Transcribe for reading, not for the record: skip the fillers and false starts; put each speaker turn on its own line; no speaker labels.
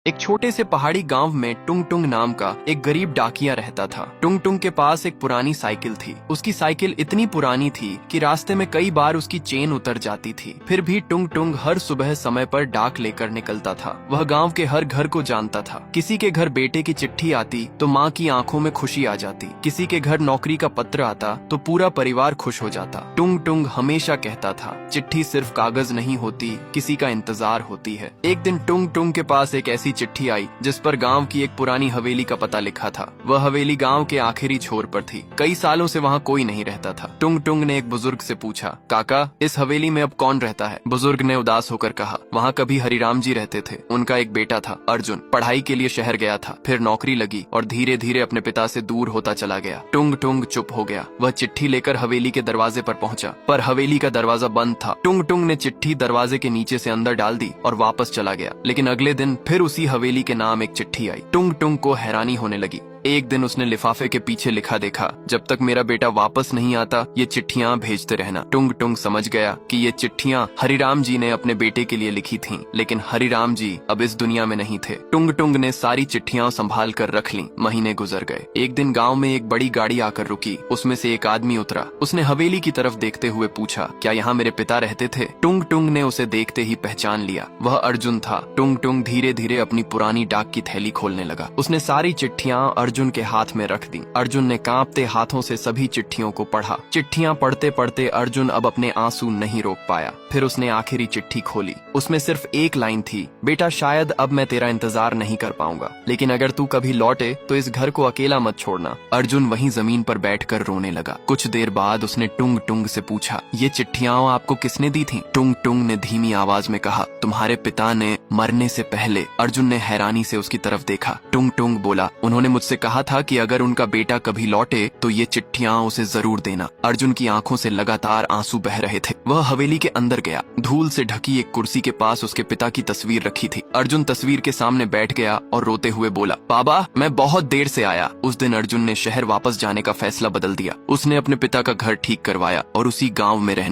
एक छोटे से पहाड़ी गांव में टुंग टुंग नाम का एक गरीब डाकिया रहता था। टुंग टुंग के पास एक पुरानी साइकिल थी। उसकी साइकिल इतनी पुरानी थी कि रास्ते में कई बार उसकी चेन उतर जाती थी। फिर भी टुंग टुंग हर सुबह समय पर डाक लेकर निकलता था। वह गांव के हर घर को जानता था। किसी के घर बेटे की चिट्ठी आती तो माँ की आंखों में खुशी आ जाती। किसी के घर नौकरी का पत्र आता तो पूरा परिवार खुश हो जाता। टुंग टुंग हमेशा कहता था, चिट्ठी सिर्फ कागज नहीं होती, किसी का इंतजार होती है। एक दिन टुंग टुंग के पास एक ऐसी चिट्ठी आई जिस पर गांव की एक पुरानी हवेली का पता लिखा था। वह हवेली गांव के आखिरी छोर पर थी। कई सालों से वहां कोई नहीं रहता था। टुंग टुंग ने एक बुजुर्ग से पूछा, काका, इस हवेली में अब कौन रहता है? बुजुर्ग ने उदास होकर कहा, वहाँ कभी हरिराम जी रहते थे। उनका एक बेटा था अर्जुन, पढ़ाई के लिए शहर गया था, फिर नौकरी लगी और धीरे धीरे अपने पिता से दूर होता चला गया। टुंग टुंग चुप हो गया। वह चिट्ठी लेकर हवेली के दरवाजे पर पहुंचा, पर हवेली का दरवाजा बंद था। टुंग टुंग ने चिट्ठी दरवाजे के नीचे से अंदर डाल दी और वापस चला गया। लेकिन अगले दिन फिर उसी हवेली के नाम एक चिट्ठी आई। टुंग टुंग को हैरानी होने लगी। एक दिन उसने लिफाफे के पीछे लिखा देखा, जब तक मेरा बेटा वापस नहीं आता ये चिट्ठियां भेजते रहना। टुंग टुंग समझ गया कि ये चिट्ठियां हरिराम जी ने अपने बेटे के लिए लिखी थीं, लेकिन हरिराम जी अब इस दुनिया में नहीं थे। टुंग टुंग ने सारी चिट्ठियां संभाल कर रख ली। महीने गुजर गए। एक दिन गांव में एक बड़ी गाड़ी आकर रुकी। उसमें से एक आदमी उतरा। उसने हवेली की तरफ देखते हुए पूछा, क्या यहाँ मेरे पिता रहते थे? टुंग टुंग ने उसे देखते ही पहचान लिया। वह अर्जुन था। टुंग टुंग धीरे धीरे अपनी पुरानी डाक की थैली खोलने लगा। उसने सारी चिट्ठियां अर्जुन के हाथ में रख दी। अर्जुन ने कांपते हाथों से सभी चिट्ठियों को पढ़ा। चिट्ठियां पढ़ते पढ़ते अर्जुन अब अपने आंसू नहीं रोक पाया। फिर उसने आखिरी चिट्ठी खोली। उसमें सिर्फ एक लाइन थी, बेटा शायद अब मैं तेरा इंतजार नहीं कर पाऊंगा, लेकिन अगर तू कभी लौटे तो इस घर को अकेला मत छोड़ना। अर्जुन वहीं जमीन पर बैठकर रोने लगा। कुछ देर बाद उसने टुंग टुंग से पूछा, ये चिट्ठियां आपको किसने दी थी? टुंग टुंग ने धीमी आवाज में कहा, तुम्हारे पिता ने मरने से पहले। अर्जुन ने हैरानी से उसकी तरफ देखा। टुंग टुंग बोला, उन्होंने मुझसे कहा था कि अगर उनका बेटा कभी लौटे तो ये चिट्ठियां उसे जरूर देना। अर्जुन की आंखों से लगातार आंसू बह रहे थे। वह हवेली के अंदर गया। धूल से ढकी एक कुर्सी के पास उसके पिता की तस्वीर रखी थी। अर्जुन तस्वीर के सामने बैठ गया और रोते हुए बोला, बाबा, मैं बहुत देर से आया। उस दिन अर्जुन ने शहर वापस जाने का फैसला बदल दिया। उसने अपने पिता का घर ठीक करवाया और उसी गाँव में रहने